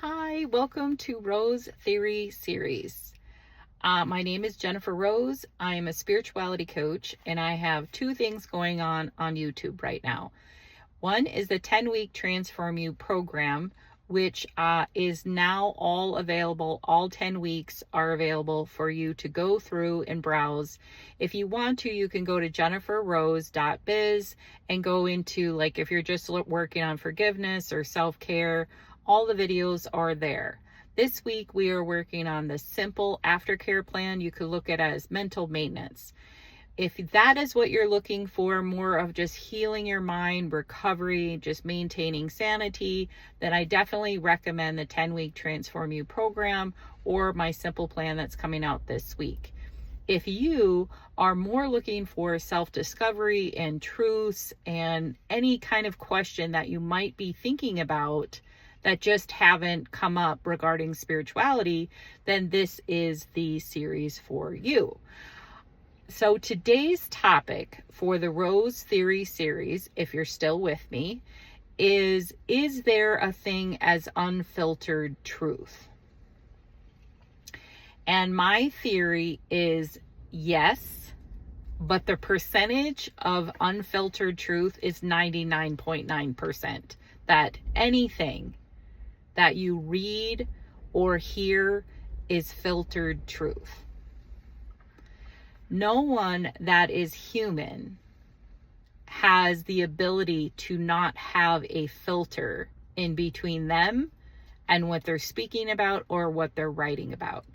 Hi, welcome to Rose Theory Series. My name is Jennifer Rose. I am a spirituality coach, and I have two things going on YouTube right now. One is the 10-week Transform You program, which is now all available. All 10 weeks are available for you to go through and browse. If you want to, you can go to jenniferrose.biz and go into, like, if you're just working on forgiveness or self-care, all the videos are there. This week, we are working on the simple aftercare plan. You could look at it as mental maintenance. If that is what you're looking for, more of just healing your mind, recovery, just maintaining sanity, then I definitely recommend the 10-week Transform You program or my simple plan that's coming out this week. If you are more looking for self-discovery and truths and any kind of question that you might be thinking about that just haven't come up regarding spirituality, then this is the series for you. So today's topic for the Rose Theory series, if you're still with me, is there a thing as unfiltered truth? And my theory is yes, but the percentage of unfiltered truth is 99.9%. That anything that you read or hear is filtered truth. No one that is human has the ability to not have a filter in between them and what they're speaking about or what they're writing about.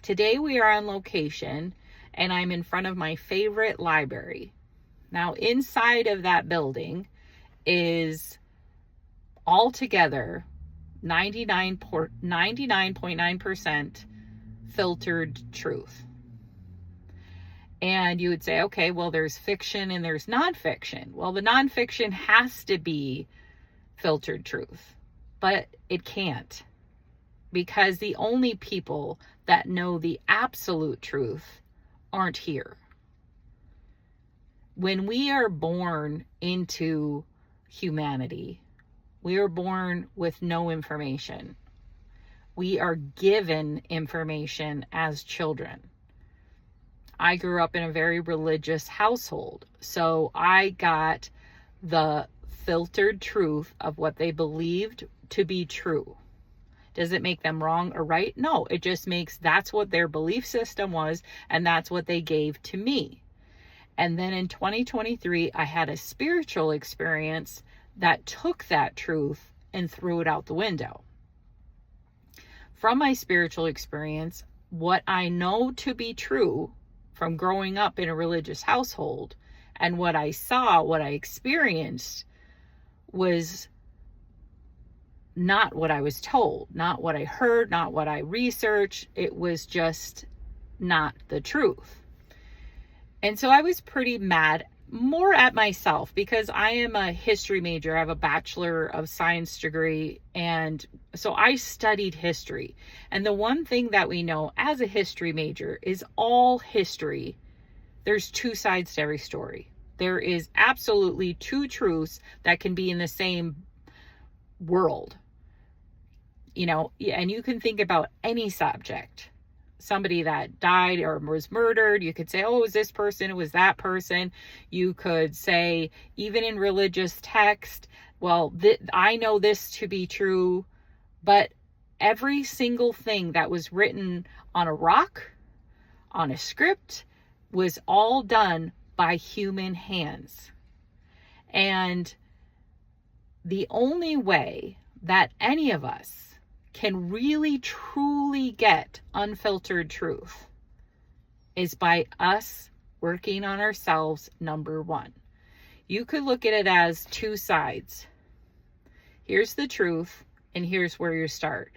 Today we are on location and I'm in front of my favorite library. Now inside of that building is altogether 99.9% filtered truth. And you would say, okay, well, there's fiction and there's nonfiction. Well, the nonfiction has to be filtered truth, but it can't, because the only people that know the absolute truth aren't here. When we are born into humanity, we are born with no information. We are given information as children. I grew up in a very religious household, so I got the filtered truth of what they believed to be true. Does it make them wrong or right? No, it just makes that's what their belief system was, and that's what they gave to me. And then in 2023, I had a spiritual experience that took that truth and threw it out the window. From my spiritual experience, what I know to be true from growing up in a religious household and what I saw, what I experienced, was not what I was told, not what I heard, not what I researched. It was just not the truth. And so I was pretty mad, more at myself, because I am a history major. I have a Bachelor of Science degree, and so I studied history. And the one thing that we know as a history major is all history, there's two sides to every story. There is absolutely two truths that can be in the same world. You know, and you can think about any subject. Somebody that died or was murdered, you could say, oh, it was this person, it was that person. You could say, even in religious text, well, I know this to be true, but every single thing that was written on a rock, on a script, was all done by human hands. And the only way that any of us can really truly get unfiltered truth is by us working on ourselves, number one. You could look at it as two sides. Here's the truth, and here's where you start.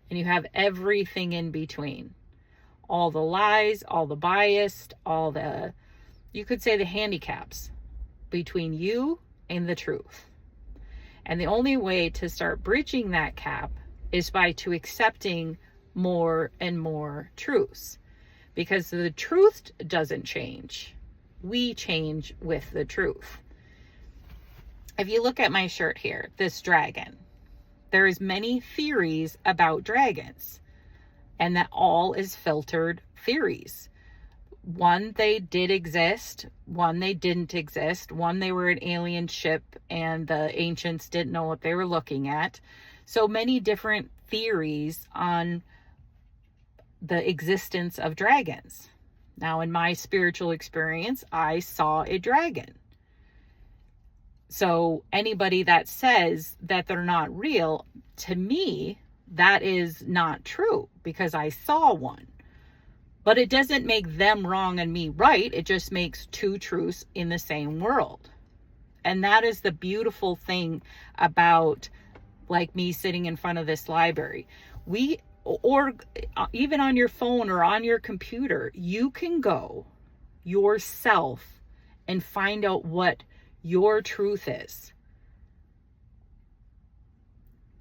And you have everything in between. All the lies, all the bias, all the, you could say the handicaps between you and the truth. And the only way to start bridging that gap is by to accepting more and more truths, because the truth doesn't change. We change with the truth. If you look at my shirt here, this dragon, There's many theories about dragons, and that all is filtered theories. One, they did exist. One, they didn't exist. One, they were an alien ship and the ancients didn't know what they were looking at. So many different theories on the existence of dragons. Now, in my spiritual experience, I saw a dragon. So anybody that says that they're not real, to me, that is not true because I saw one. But it doesn't make them wrong and me right. It just makes two truths in the same world. And that is the beautiful thing about like me sitting in front of this library. Or even on your phone or on your computer, you can go yourself and find out what your truth is.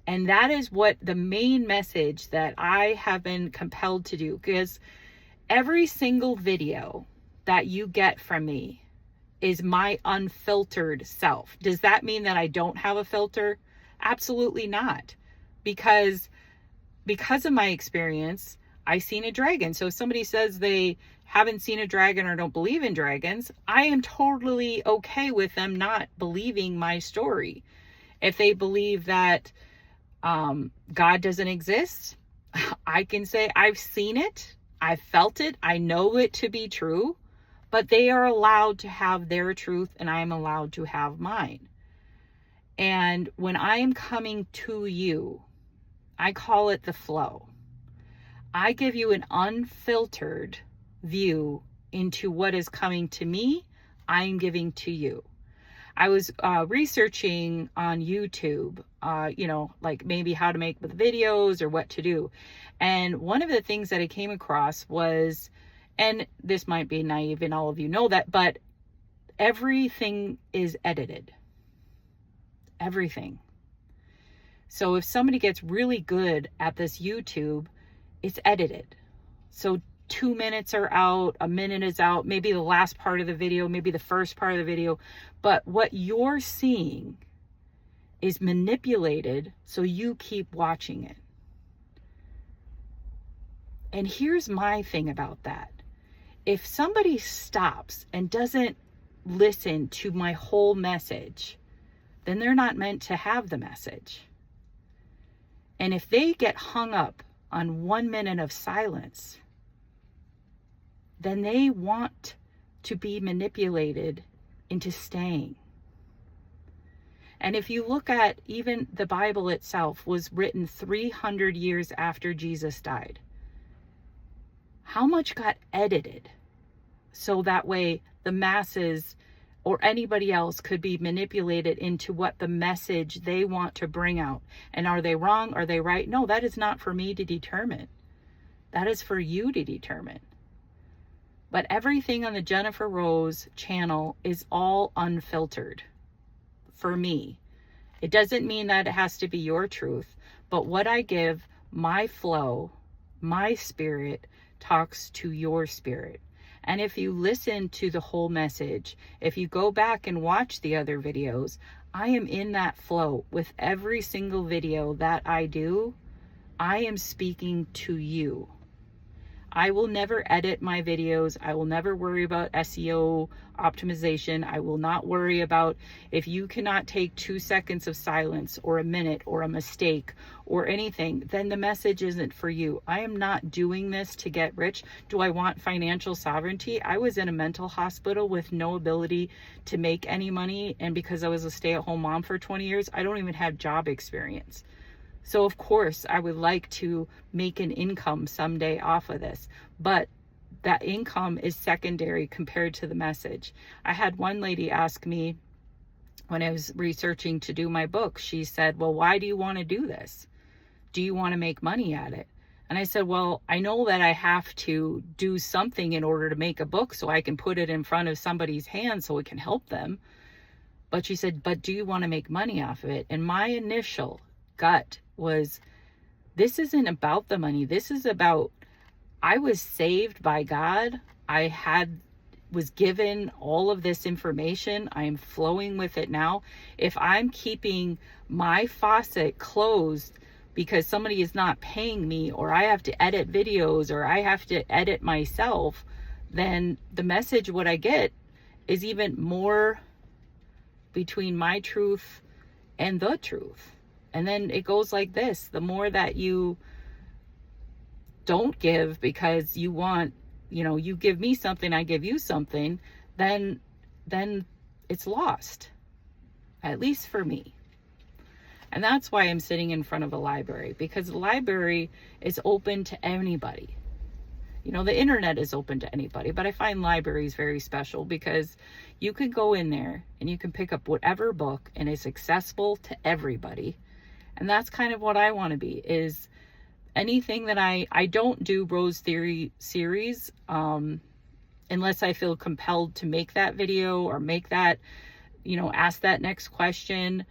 And that is what the main message that I have been compelled to do, because every single video that you get from me is my unfiltered self. Does that mean that I don't have a filter? Absolutely not. Because of my experience, I seen a dragon. So if somebody says they haven't seen a dragon or don't believe in dragons, I am totally okay with them not believing my story. If they believe that God doesn't exist, I can say I've seen it, I've felt it, I know it to be true, but they are allowed to have their truth and I am allowed to have mine. And when I am coming to you, I call it the flow. I give you an unfiltered view into what is coming to me, I'm giving to you. I was researching on YouTube, like maybe how to make the videos or what to do. And one of the things that I came across was, and this might be naive and all of you know that, but everything is edited. Everything. So if somebody gets really good at this YouTube, it's edited. So 2 minutes are out, a minute is out, maybe the last part of the video, maybe the first part of the video. But what you're seeing is manipulated so you keep watching it. And here's my thing about that. If somebody stops and doesn't listen to my whole message, then they're not meant to have the message. And if they get hung up on 1 minute of silence, then they want to be manipulated into staying. And if you look at even the Bible itself was written 300 years after Jesus died. How much got edited so that way the masses or anybody else could be manipulated into what the message they want to bring out? And are they wrong? Are they right? No, that is not for me to determine. That is for you to determine. But everything on the Jennifer Rose channel is all unfiltered for me. It doesn't mean that it has to be your truth, but what I give, my flow, my spirit talks to your spirit. And if you listen to the whole message, if you go back and watch the other videos, I am in that flow with every single video that I do. I am speaking to you. I will never edit my videos. I will never worry about SEO optimization. I will not worry about if you cannot take 2 seconds of silence or a minute or a mistake or anything, then the message isn't for you. I am not doing this to get rich. Do I want financial sovereignty? I was in a mental hospital with no ability to make any money. And because I was a stay-at-home mom for 20 years, I don't even have job experience. So of course I would like to make an income someday off of this, but that income is secondary compared to the message. I had one lady ask me when I was researching to do my book, she said, well, why do you want to do this? Do you want to make money at it? And I said, well, I know that I have to do something in order to make a book so I can put it in front of somebody's hands so it can help them. But she said, but do you want to make money off of it? And my initial gut was, this isn't about the money. This is about, I was saved by God. I had was given all of this information. I am flowing with it now. If I'm keeping my faucet closed because somebody is not paying me, or I have to edit videos, or I have to edit myself, then the message, what I get, is even more between my truth and the truth. And then it goes like this: the more that you don't give because you want, you give me something, I give you something, then it's lost, at least for me. And that's why I'm sitting in front of a library, because the library is open to anybody. The internet is open to anybody, but I find libraries very special because you can go in there and you can pick up whatever book, and it's accessible to everybody. And that's kind of what I want to be, is anything that I don't do Rose Theory series unless I feel compelled to make that video or make that, ask that next question,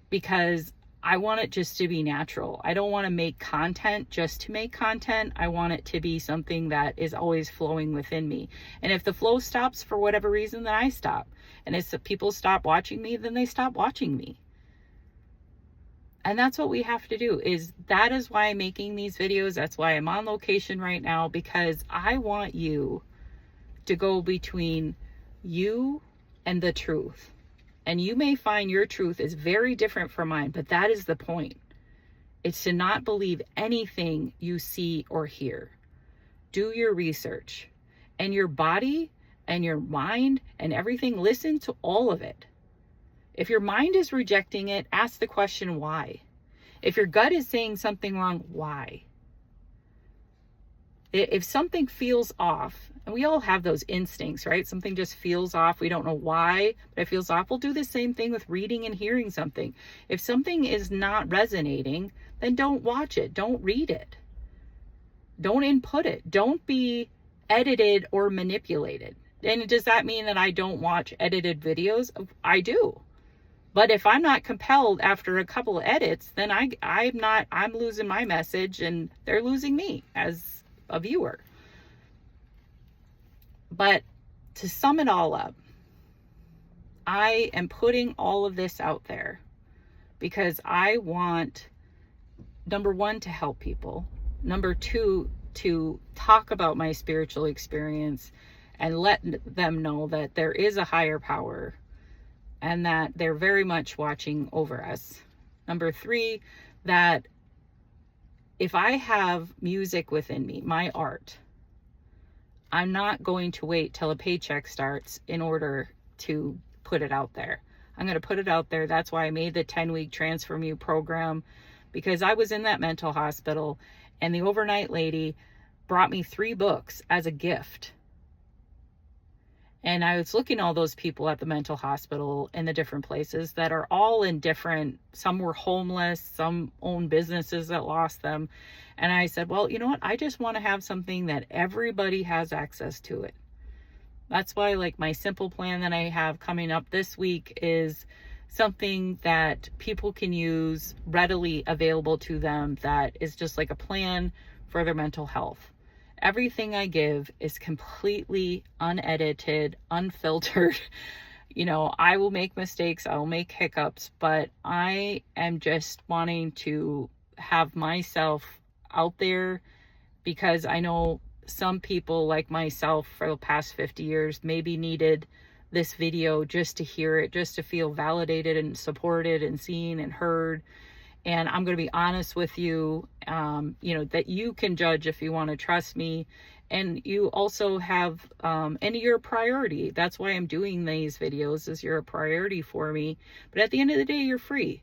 because I want it just to be natural. I don't want to make content just to make content. I want it to be something that is always flowing within me. And if the flow stops for whatever reason, then I stop. And if people stop watching me, then they stop watching me. And that's what we have to do. That is why I'm making these videos. That's why I'm on location right now, because I want you to go between you and the truth. And you may find your truth is very different from mine, but that is the point. It's to not believe anything you see or hear. Do your research. And your body and your mind and everything, listen to all of it. If your mind is rejecting it, ask the question, why? If your gut is saying something wrong, why? If something feels off, and we all have those instincts, right? Something just feels off. We don't know why, but it feels off. We'll do the same thing with reading and hearing something. If something is not resonating, then don't watch it. Don't read it. Don't input it. Don't be edited or manipulated. And does that mean that I don't watch edited videos? I do. But if I'm not compelled after a couple of edits, then I'm losing my message and they're losing me as a viewer. But to sum it all up, I am putting all of this out there because I want, number one, to help people. Number two, to talk about my spiritual experience and let them know that there is a higher power and that they're very much watching over us. Number three, that if I have music within me, my art, I'm not going to wait till a paycheck starts in order to put it out there. I'm going to put it out there. That's why I made the 10-week Transform You program, because I was in that mental hospital and the overnight lady brought me 3 books as a gift. And I was looking at all those people at the mental hospital in the different places that are all in different, some were homeless, some owned businesses that lost them. And I said, well, you know what? I just want to have something that everybody has access to it. That's why, like, my simple plan that I have coming up this week is something that people can use, readily available to them, that is just like a plan for their mental health. Everything I give is completely unedited, unfiltered. I will make mistakes, I will make hiccups, but I am just wanting to have myself out there, because I know some people like myself for the past 50 years maybe needed this video just to hear it, just to feel validated and supported and seen and heard. And I'm going to be honest with you, that you can judge if you want to trust me. And you also have, and you're a priority. That's why I'm doing these videos, is you're a priority for me. But at the end of the day, you're free.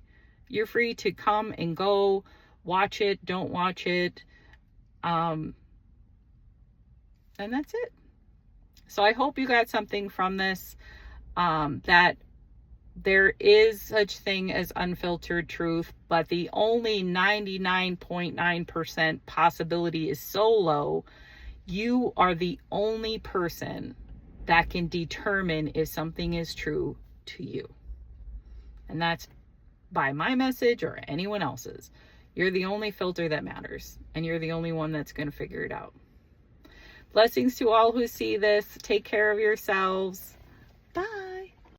You're free to come and go, watch it, don't watch it. And that's it. So I hope you got something from this, that there is such thing as unfiltered truth, but the only 99.9% possibility is so low. You are the only person that can determine if something is true to you. And that's by my message or anyone else's. You're the only filter that matters, and you're the only one that's going to figure it out. Blessings to all who see this. Take care of yourselves. Bye.